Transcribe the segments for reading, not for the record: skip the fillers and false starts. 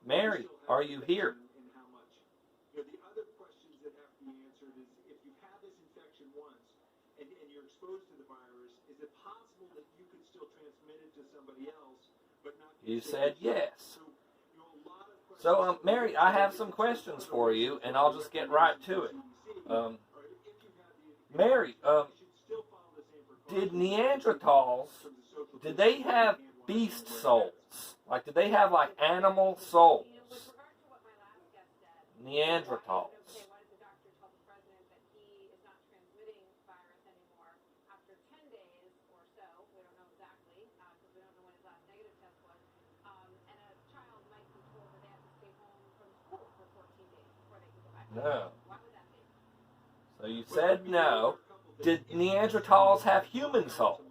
Mary, are you here? You said yes. So, Mary, I have some questions for you, and I'll just get right to it. Mary, did Neanderthals, did they have beast souls? Like, did they have, like, animal souls? Neanderthals. No. So you said no. Did Neanderthals have human souls?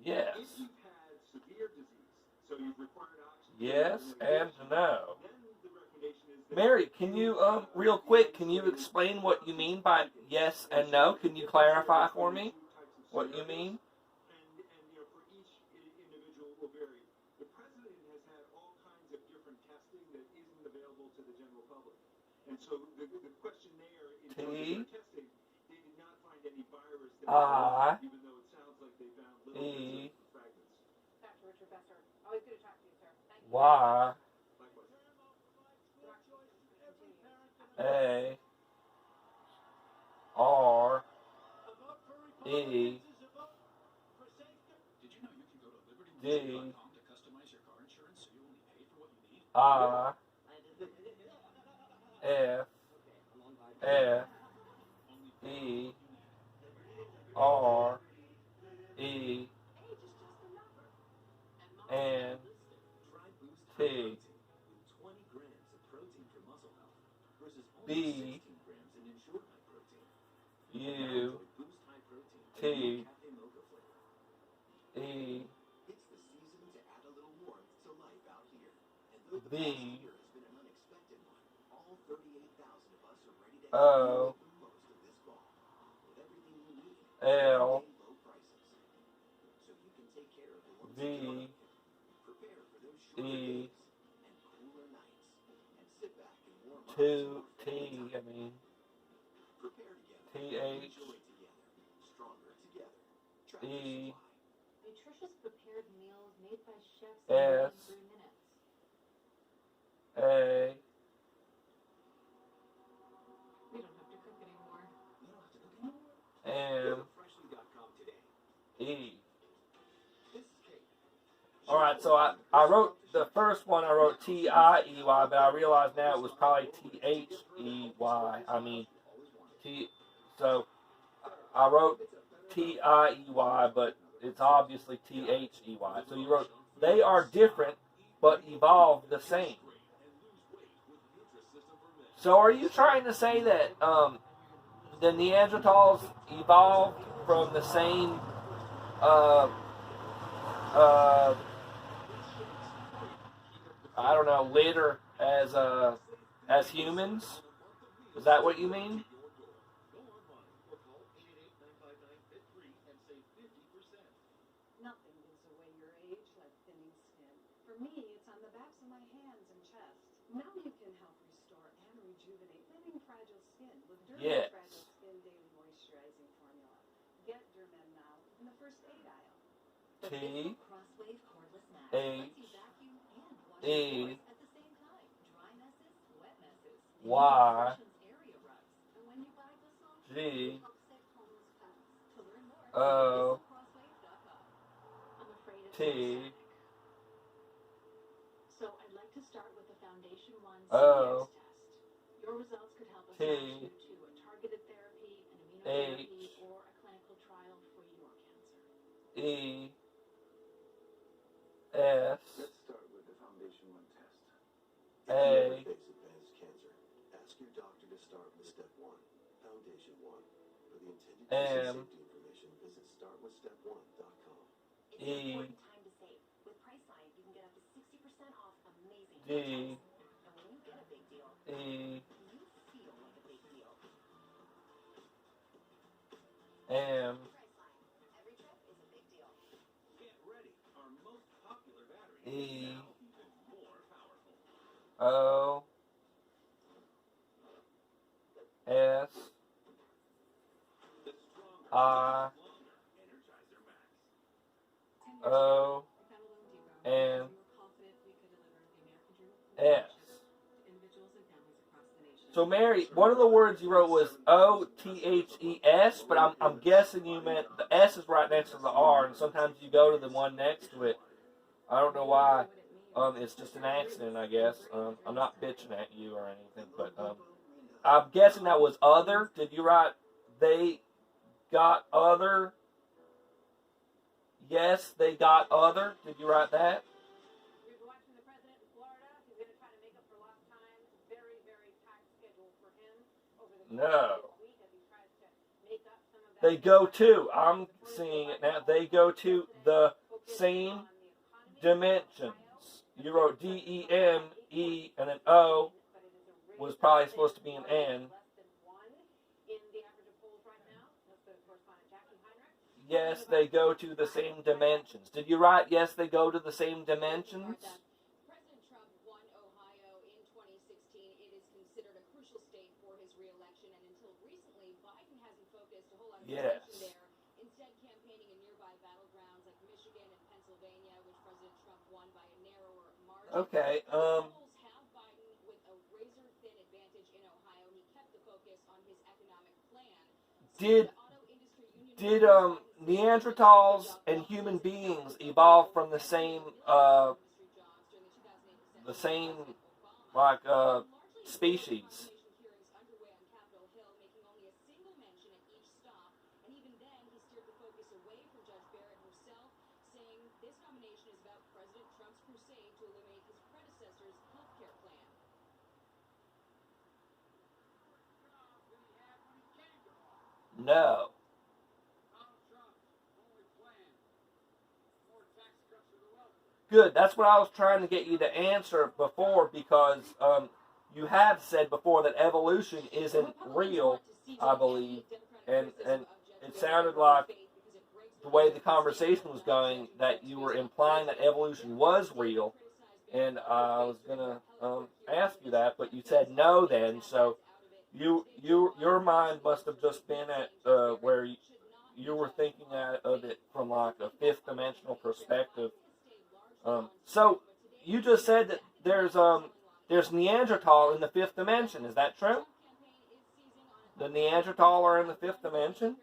Yes. Yes and no. Mary, can you, real quick, can you explain what you mean by yes and no? Can you clarify for me what you mean? T I E Y A R E D I F F E R E N T B U T E B O L V E 2 T, T H E S A M E. Alright, so I wrote the first one, I wrote T-I-E-Y, but I realized now it was probably T-H-E-Y. So I wrote T-I-E-Y, but it's obviously T-H-E-Y. So you wrote, they are different, but evolved the same. So are you trying to say that the Neanderthals evolved from the same I don't know, litter as humans? Is that what you mean? Yes. T H E Y G O T O T H E S A M E D E M E O S I O N S. So Mary, one of the words you wrote was O-T-H-E-S, but I'm guessing you meant the S is right next to the R, and sometimes you go to the one next to it. I don't know why. It's just an accident, I guess. I'm not bitching at you or anything, but I'm guessing that was other. Did you write they got other? Yes, they got other. Did you write that? No. They go to, I'm seeing it now, they go to the same dimensions. You wrote D-E-M-E and an O was probably supposed to be an N. Yes, they go to the same dimensions. Did you write, yes, they go to the same dimensions? Yes. Okay, did Neanderthals and human beings evolve from the same species? No. Good. That's what I was trying to get you to answer before, because you have said before that evolution isn't real, I believe, and it sounded like the way the conversation was going that you were implying that evolution was real, and I was gonna ask you that, but you said no then. So your mind must have just been at where you were thinking of it from like a fifth dimensional perspective. So you just said that there's Neanderthal in the fifth dimension. Is that true? The Neanderthal are in the fifth dimension?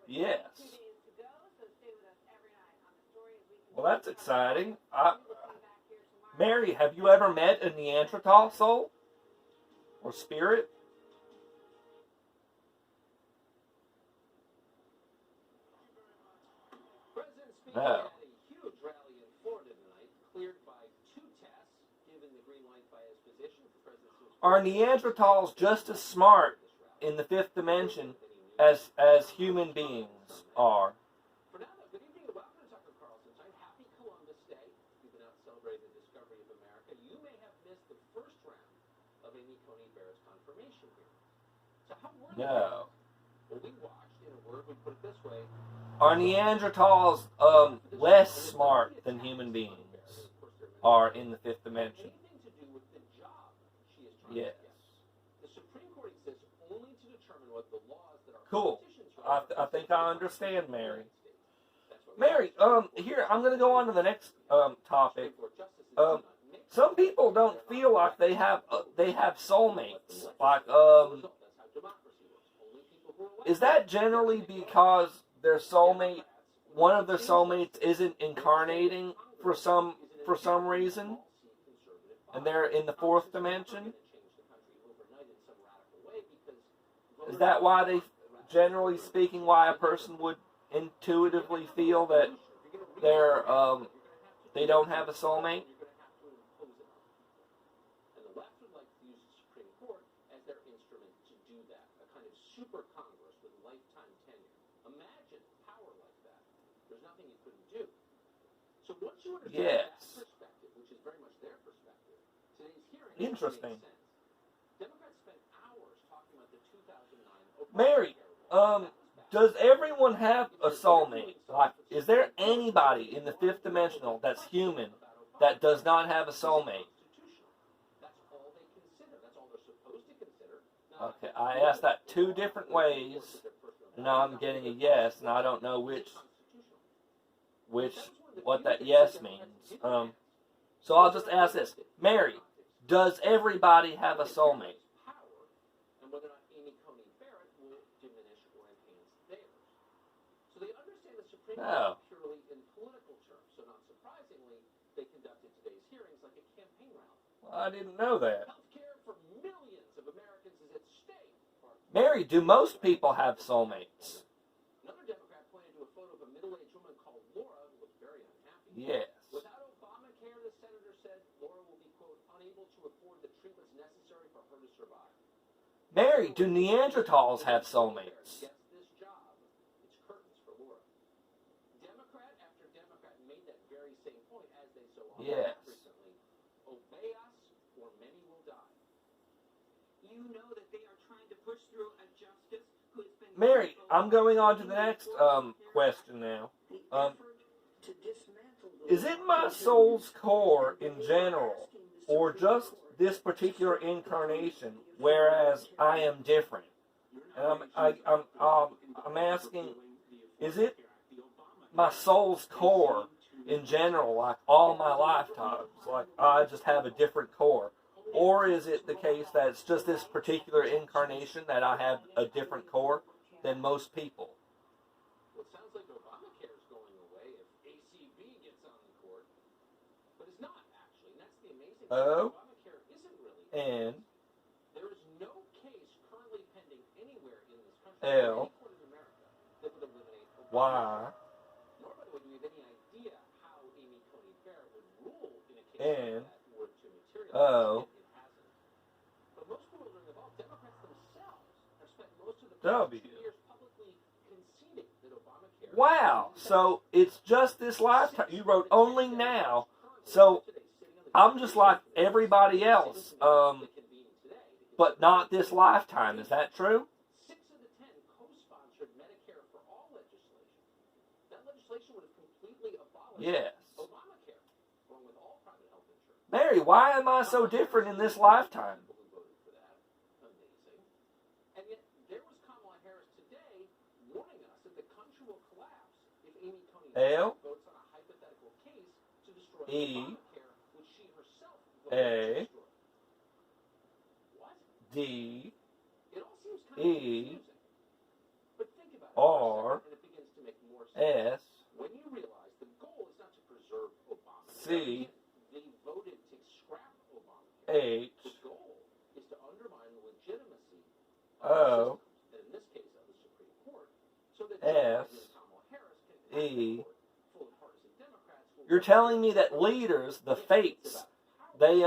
Yes. Well, that's exciting. Mary, have you ever met a Neanderthal soul or spirit? No. Are Neanderthals just as smart in the fifth dimension as human beings are? No. Are Neanderthals less smart than human beings are in the fifth dimension? Yes. Cool. I think I understand, Mary. Mary, here, I'm going to go on to the next topic. Some people don't feel like they have soulmates. Like, is that generally because their soulmate, one of their soulmates, isn't incarnating for some reason, and they're in the fourth dimension? Is that why they, generally speaking, why a person would intuitively feel that they don't have a soulmate? And the left would like to use the Supreme Court as their instrument to do that, a kind of super Congress with lifetime tenure. Imagine power like that. There's nothing you couldn't do. So once you understand that perspective, which is very much their perspective, today's hearing Interesting. makes sense. Democrats spent hours talking about the 2009 Mary, does everyone have a soulmate? Like, is there anybody in the fifth dimensional that's human that does not have a soulmate? That's all they consider. That's all they're supposed to consider. Okay, I asked that two different ways, and now I'm getting a yes, and I don't know what that yes means. So I'll just ask this. Mary, does everybody have a soulmate? And whether or not Amy Coney Barrett will diminish or enhance theirs. So they understand the Supreme Court purely in political terms. So not surprisingly, they conducted today's hearings like a campaign rally. Well, I didn't know that. Healthcare for millions of Americans is at stake. Mary, do most people have soulmates? Another Democrat pointed to a photo of a middle-aged woman called Laura who looked very unhappy. Yes. Without Obamacare, the senator said, Laura will be, quote, unable to afford the treatments necessary for her to survive. Mary, do Neanderthals have soulmates? Gets this job, it's curtains for Laura. Democrat after Democrat made that very same point, as they so often have recently. Obey us, or many will die. You know that they are trying to push through a justice who has been... Mary, I'm going on to the next question now. Is it my soul's core in general, or just this particular incarnation, whereas I am different? And I'm asking, is it my soul's core in general, like all my lifetimes, like I just have a different core? Or is it the case that it's just this particular incarnation that I have a different core than most people? Well, it sounds like Obamacare is going away if ACB gets on the court, but it's not, actually. And that's the amazing thing. Obamacare isn't really. And there is no case currently pending anywhere in this country, L, any court in America, that would eliminate Y, Obamacare. Nor, by the way, do we have any idea how Amy Coney Barrett would rule in a case N, like that were to materialize. O, But most people are involved. Democrats themselves have spent most of the W. 2 years publicly conceding that Obamacare. Wow, so it's just this lifetime. You wrote only now, so I'm just like everybody else, but not this lifetime. Is that true? 6 of the 10 co-sponsored Medicare for All legislation. That legislation would have completely abolished Obamacare, along with all private health insurance. Mary, why am I so different in this lifetime? Who voted for that? Amazing. And yet, there was Kamala Harris today warning us that the country will collapse if Amy Coney Barrett votes on a hypothetical case to destroy Obamacare, which she herself voted to destroy. What? D, It all seems kind of confusing. But think about it R, and it begins to make more sense. S, When you realize the goal is not to preserve Obamacare. C, They voted to scrap Obamacare. H, The goal is to undermine the legitimacy of O, the system, and in this case of the Supreme Court, so that S, Kamala Harris can E. full of partisan Democrats will You're telling me that leaders, the fates, they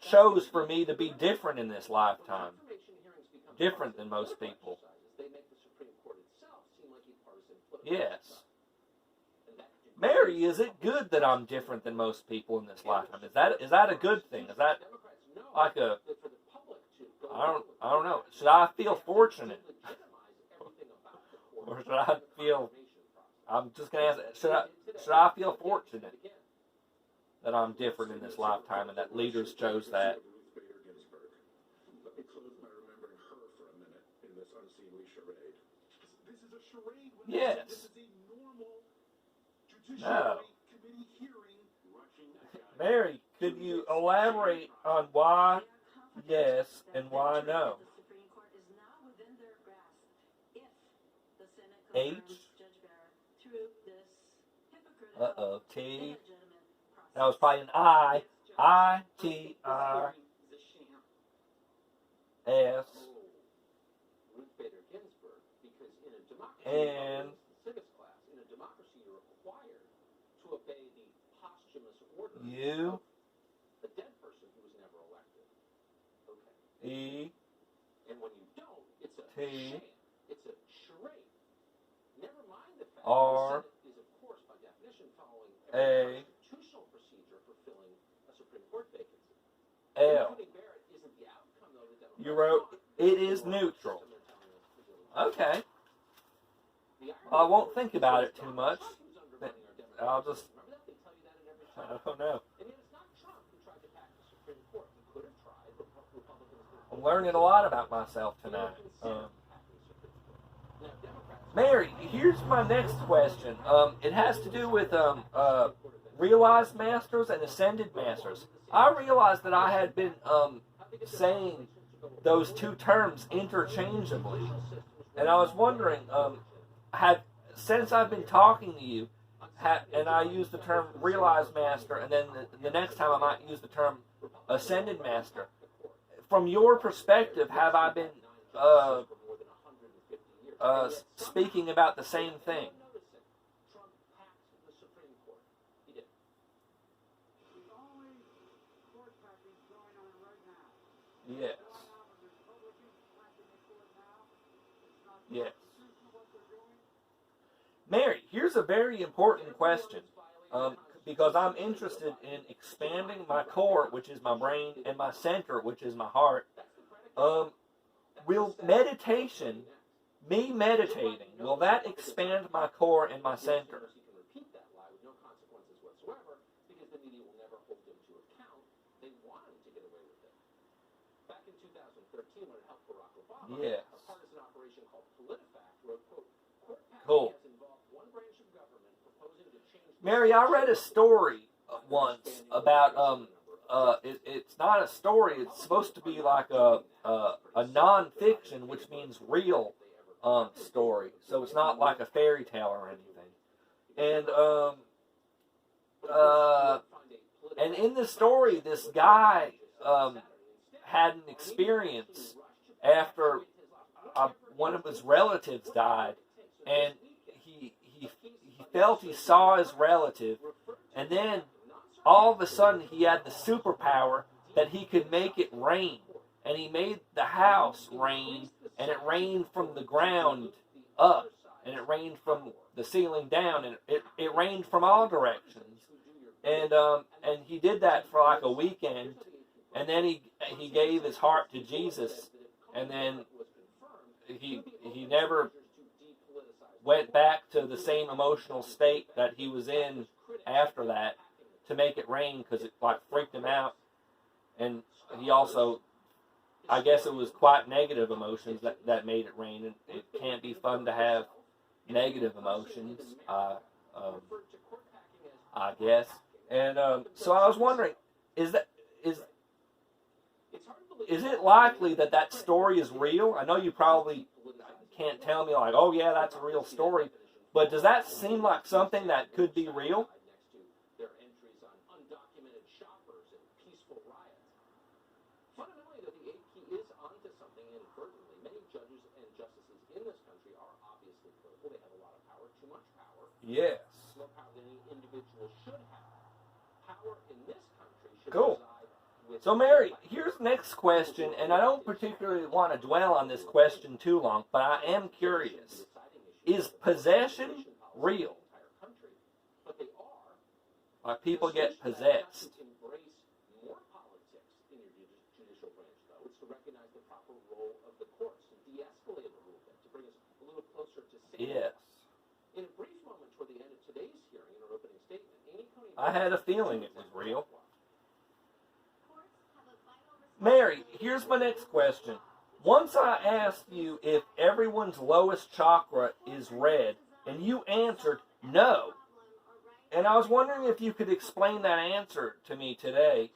chose for me to be different in this lifetime. Different than most people. They make the Supreme Court itself seem like a partisan political Yes. Mary, is it good that I'm different than most people in this lifetime? Is that a good thing? Is that like a, I don't know. Should I feel fortunate? Or should I feel, I'm just going to ask, should I feel fortunate that I'm different in this lifetime and that leaders chose that? Let me close by remembering her for a minute in this unseemly charade. This is a charade. Yes. This is a normal judiciary No. committee hearing. Mary, could you elaborate on why yes and why no? The Supreme Court is now within their grasp if the Senate H. confirms Judge Barrett through this hypocritical, T. illegitimate That was process. probably an I. I-T-R. S. Ruth Bader Ginsburg, because in a democracy, And civics class, in a democracy, you're obey the posthumous order U of the dead person who was never elected. Okay. E And when you don't, it's a T sham. It's a charade. Never mind the fact R the Senate is, of course, by definition, following A every constitutional procedure for filling a Supreme Court vacancy. L. Including Barrett isn't the outcome, though, the Democrats You wrote want. it is neutral. They're telling us is illegal. Okay. The Well, I irony won't is think it's about it Donald too much. Trump who's undermining our democratic I'll just, system. Remember that? They tell you that in every I trial. don't know. And yet it's not Trump who tried to pack the Supreme Court. He could have tried, but Republicans didn't. I'm learning a lot about myself tonight. Mary, here's my next question. It has to do with realized masters and ascended masters. I realized that I had been saying those two terms interchangeably, and I was wondering, since I've been talking to you, and I use the term realized master, and then the next time I might use the term ascended master. From your perspective, have I been speaking about the same thing? Trump packed the Supreme Court. He did. The only court packing going on right now. Yes. Going on with Republicans packing the court now. It's not Yes. constitutional what they're doing. Mary, here's a very important question, because I'm interested in expanding my core, which is my brain, and my center, which is my heart. Will meditation, me meditating, will that expand my core and my center? He can repeat that lie with no consequences whatsoever because the media will never hold him to account. They want him to get away with it. Back in 2013, when it helped Barack Obama, Yes. a partisan operation called PolitiFact wrote, quote, court packing Cool. has involved one branch of government proposing to change... Mary, I read a story once about, it's not a story, it's supposed to be like a non-fiction, which means real story. So it's not like a fairy tale or anything. And in the story, this guy had an experience after one of his relatives died, and he felt he saw his relative, and then all of a sudden he had the superpower that he could make it rain, and he made the house rain, and it rained from the ground up, and it rained from the ceiling down, and it rained from all directions. And he did that for like a weekend, and then he gave his heart to Jesus, and then he never went back to the same emotional state that he was in after that to make it rain, because it like freaked him out. And he also, I guess it was quite negative emotions that made it rain, and it can't be fun to have negative emotions, I guess. And so I was wondering, is it likely that story is real? I know you probably can't tell me like, oh yeah, that's a real story, but does that seem like something that could be real? Their entries on undocumented shoppers and peaceful riots. Fundamentally, though, the AP is onto something inadvertently. Many judges and justices in this country are obviously political. They have a lot of power, too much power. Yes. More power than any individual should have. Power in this country should Cool. reside with... So Mary, here's the next question, and I don't particularly want to dwell on this question too long, but I am curious. Is possession real? But they are. Like people get possessed? Embrace more politics in your judicial branch, though. It's to recognize the proper role of the courts, to de-escalate a little bit, to bring us a little closer to safety. Yes. In a brief moment toward the end of today's hearing, in her opening statement, Amy Coney... I had a feeling it was real. Mary, here's my next question. Once I asked you if everyone's lowest chakra is red, and you answered no. And I was wondering if you could explain that answer to me today,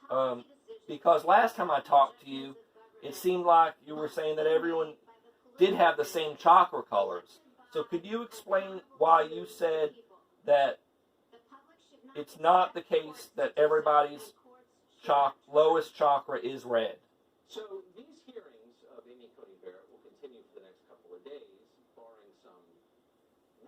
because last time I talked to you, it seemed like you were saying that everyone did have the same chakra colors. So could you explain why you said that it's not the case that everybody's lowest chakra is red? So these hearings of Amy Coney Barrett will continue for the next couple of days, barring some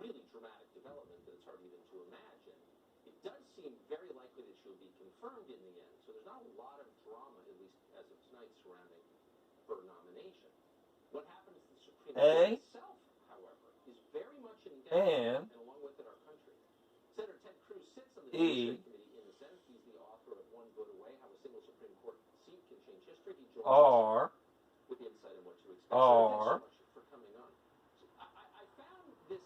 really dramatic development that it's hard even to imagine. It does seem very likely that she'll be confirmed in the end. So there's not a lot of drama, at least as of tonight, surrounding her nomination. What happens to the Supreme Court itself, however, is very much in doubt, and along with it, our country. Senator Ted Cruz sits on the Judiciary Committee in the Senate. He's the author of One Vote Away, How a Single Supreme Court Seat Can Change History. He joins us with insight on what to expect. So thanks so much for coming on. So I found this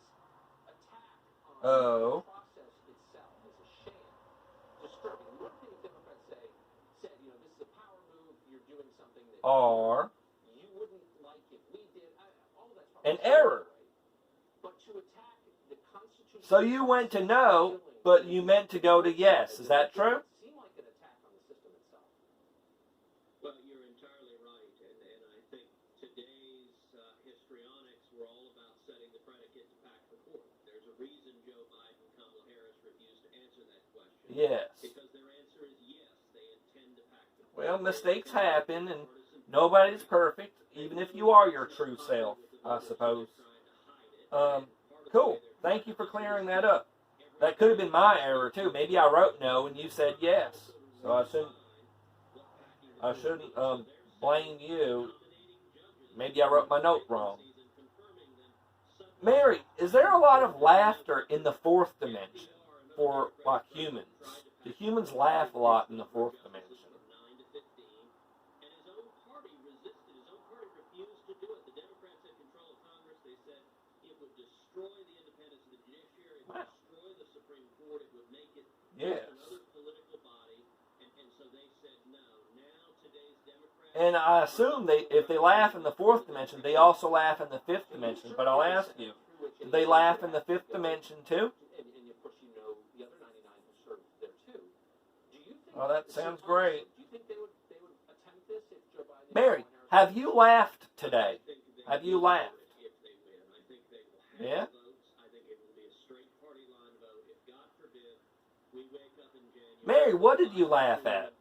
attack on the process itself as a sham disturbing. One thing Democrats said, you know, this is a power move. You're doing something that you wouldn't like if we did. All of that's an error. But to attack the Constitution. So you went to no, but you meant to go to yes. Is that true? Seem like an attack on the system itself. Well, you're entirely right, and I think today's histrionics were all about setting the predicate to pack the court. There's a reason Joe Biden and Kamala Harris refused to answer that question. Yes. Because their answer is yes, they intend to pack the court. Well, mistakes happen, and nobody's perfect, even if you are your true self, I suppose. Cool. Thank you for clearing that up. That could have been my error, too. Maybe I wrote no, and you said yes. So I shouldn't blame you. Maybe I wrote my note wrong. Mary, is there a lot of laughter in the fourth dimension for, like, humans? Do humans laugh a lot in the fourth dimension? Yes. And I assume if they laugh in the fourth dimension, they also laugh in the fifth dimension. But I'll ask you, do they laugh in the fifth dimension too? And of course, you know the other 99 who served there too. Do you think? Oh, that sounds great. Do you think they would attempt this if Joe Biden? Mary, have you laughed today? Have you laughed? Yeah. Mary, what did you laugh at?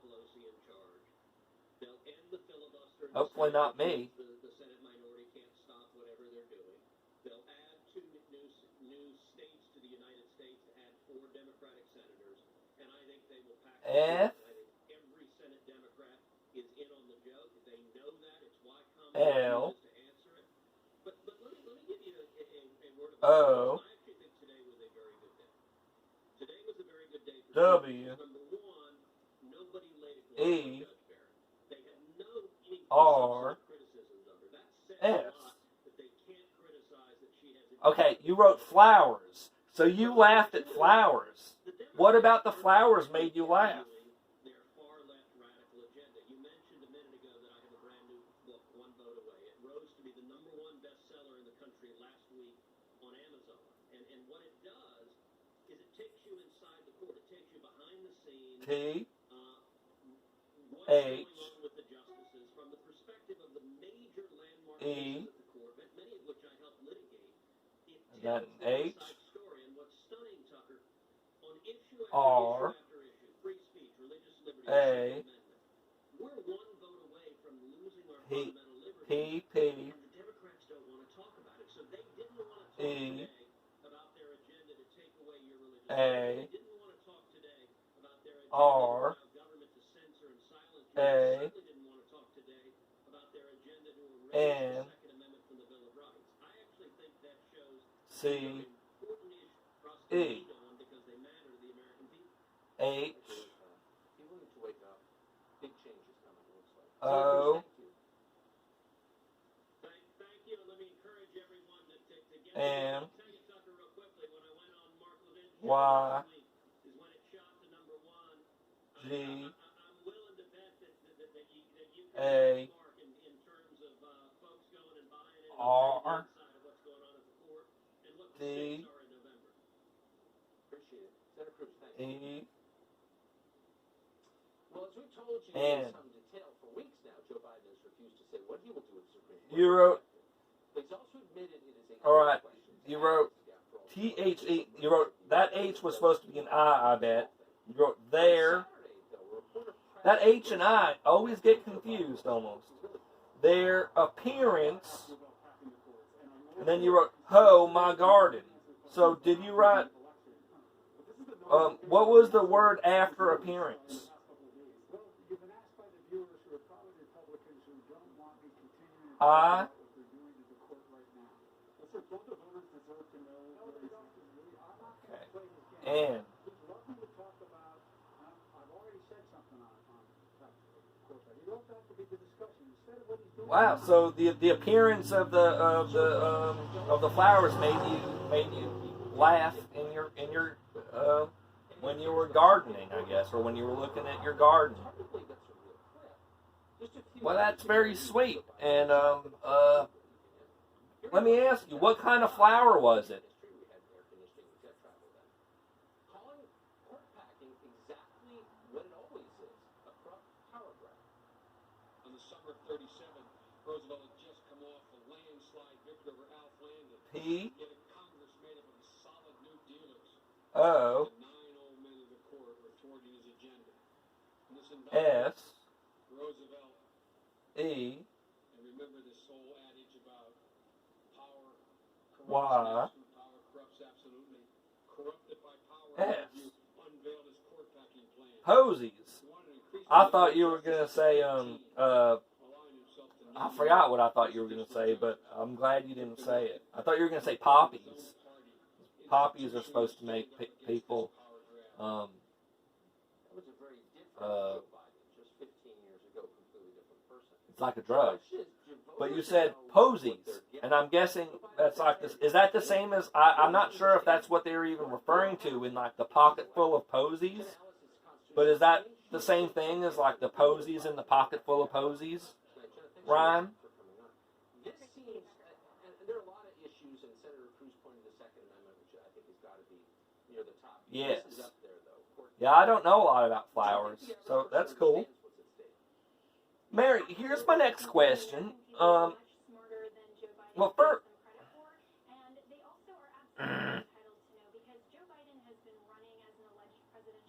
Hopefully not me. The Senate minority can't stop whatever they're doing. They'll add 2 new states to the United States to add 4 Democratic senators, and I think they will pack the Senate. I think every Senate Democrat is in on the joke. They know that. It's why Kamala refuses to answer it. But let me give you a word of advice. I actually think today was a very good day. Today was a very good day for W. Number one, nobody laid it E. They had no R. criticisms of her. That says S. a lot that they can't criticize that she has. Okay, you wrote flowers. So you laughed at flowers. What about the flowers made you laugh? Their far left radical agenda. You mentioned a minute ago that I have a brand new book, One Vote Away. It rose to be the #1 bestseller in the country last week on Amazon. And what it does is it takes you inside the court. It takes you behind the scenes. T. What's H. going on with the justices from the perspective of the major landmark E. cases of the court, many of which I helped litigate. It That tells the H. inside story. And what's stunning, Tucker, on issue after R. issue after issue, free speech, religious liberty, A. Second Amendment, we're one vote away from losing our fundamental liberty. P. And the Democrats don't want to talk about it. So they didn't want to talk today about their agenda to take away your religious liberty. They didn't want to talk today about their agenda to allow government to censor and silence you. They certainly didn't want to talk today about their agenda to erase the Second Amendment from the Bill of Rights. I actually think that shows how important issues for us to lead on because they matter to the American people. H. People need to wake up. Big change is coming, it looks like. O. Thank you. Let me encourage everyone to get M. I'll tell you, Tucker, real quickly. When I went on Mark Levin's show Y. last week, is when it shot to #1. G. I'm willing to bet that you can A. Mark in terms of folks going and buying it R. inside of what's going on at the court and what the D. stakes are in November. Appreciate it. Senator Cruz, thank you. E. Well, as we've told you N. in some detail for weeks now, Joe Biden has refused to say what he will do with the Supreme Court. You wrote. But he's also admitted it is a All right. question. You wrote THE. You wrote that H was supposed to be an I bet. You wrote there. That H and I always get confused almost. Their appearance. And then you wrote, "Ho, my garden." So did you write what was the word after appearance? Well, you've been asked by the viewers who are probably Republicans who don't want me continuing to I. what they're doing to the court right now. Listen, don't the voters deserve to know where he's I'm not going to play this game. And. He'd love me to talk about, I've already said something on court. He wrote that to be the discussion. Instead of what he's doing. Wow. So the appearance of the flowers made you laugh in your when you were gardening, I guess, or when you were looking at your garden. Well, that's very sweet. And let me ask you, what kind of flower was it? On the summer of 37, Roosevelt had just come off a landslide victory over Alf Landon. P. He had a Congress made up of solid new dealers. O. The 9 old men of the court were thwarting his agenda. And this S. Roosevelt. E. And remember this whole adage about power corrupts. Y. Power corrupts absolutely. Corrupted by power. S. Unveiled his court packing plan. Posies. I thought you were gonna say I forgot what I thought you were gonna say, but I'm glad you didn't say it. I thought you were gonna say poppies. Poppies are supposed to make people it's like a drug. But you said posies, and I'm guessing that's like this. Is that the same as? I'm not sure if that's what they were even referring to in like the pocket full of posies. But is that the same thing as like the posies in the pocket full of posies rhyme? This seems, and there are a lot of issues, and Senator Cruz pointed to the Second Amendment, which I think has got to be near the top. Yes. This is up there, though. Yeah, I don't know a lot about flowers, so that's cool. Mary, here's my next question. Well, first,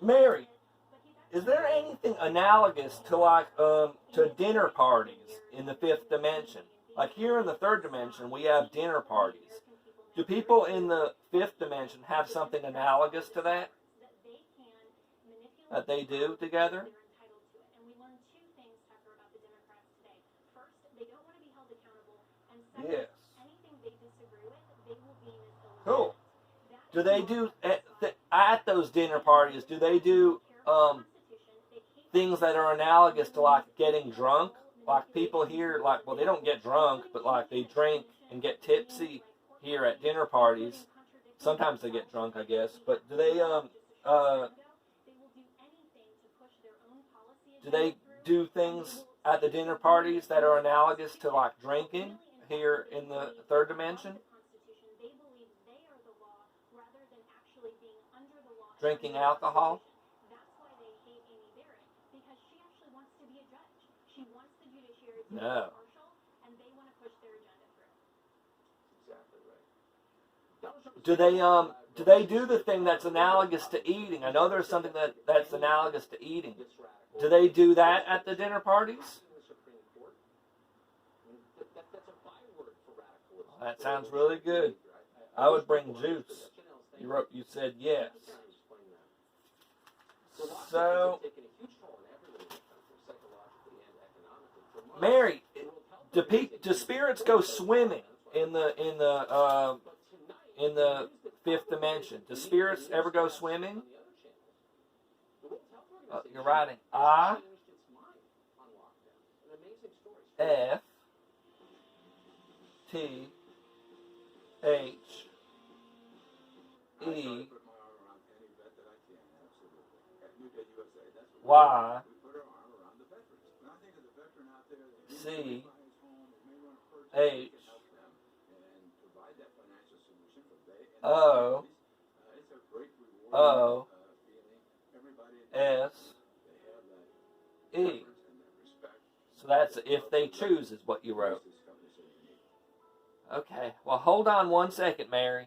Mary, is there anything analogous to like to dinner parties in the fifth dimension? Like here in the third dimension, we have dinner parties. Do people in the fifth dimension have something analogous to that? That they do together? Yes. Cool. Do they do at those dinner parties? Do they do things that are analogous to like getting drunk? Like people here, like well, they don't get drunk, but like they drink and get tipsy here at dinner parties. Sometimes they get drunk, I guess. But do they do things at the dinner parties that are analogous to like drinking here in the third dimension? Drinking alcohol? No. Do they do the thing that's analogous to eating? I know there's something that's analogous to eating. Do they do that at the dinner parties? That sounds really good. I would bring juice. You said yes. So, Mary, do spirits go swimming in the fifth dimension? Do spirits ever go swimming? You're writing I, F, T, H, E, Y, C, H, O, O, S, E. So that's if they choose is what you wrote. Okay. Well, hold on one second, Mary.